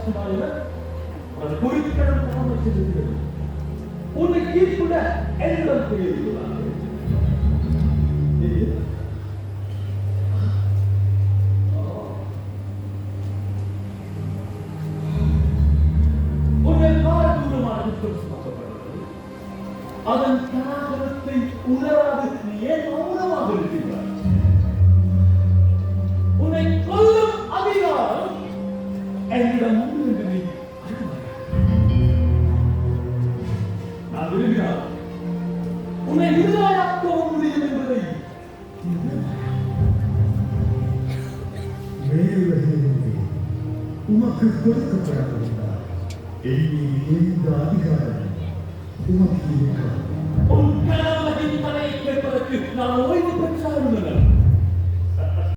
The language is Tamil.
அது குறிப்பிடம் தாமசிருக்கிறது. உன்னை கீழ்கூட என்னிடம் கூறியிருக்கிறார். உன்னை காலதூரமான குற்றம் சுமத்தப்பட்டது. அதன் தராதரத்தை உணராது நீ ஏன் மௌனமாக இருக்கிறாய்? உன்னை கொல்லும் அதிகாரம் என்னிடம் உண்டு என்று நீ நான் விரும்பினால் உன்னை விடுதலையாக்கவும் முடியும் என்பதை உமக்கு கொடுக்கப்படவில்லை. எந்த அதிகாரம் உமக்கு இருக்கிறது? உன் கணவனின் தலையை கேட்பதற்கு நான் ஓய்வு பெற்ற